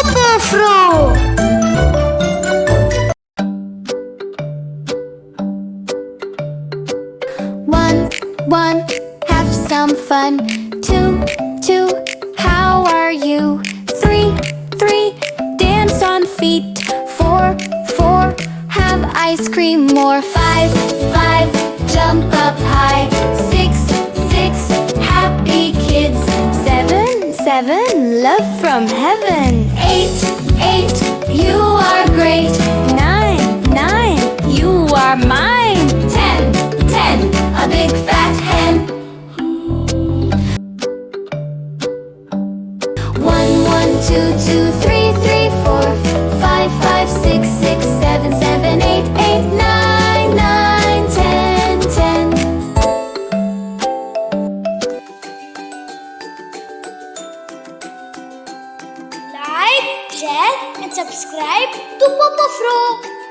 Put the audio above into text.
POPOfroo. One, have some fun. Two, how are you? Three, dance on feet. Four, have ice cream more. Five, jump up high. Six, happy kids. Seven, love from heaven. Eight, you are great. Nine, you are mine. Ten, a big fat hen. One, two, three, four. Five, six, seven, eight, nine, 10. Like, share and subscribe to POPOfroo.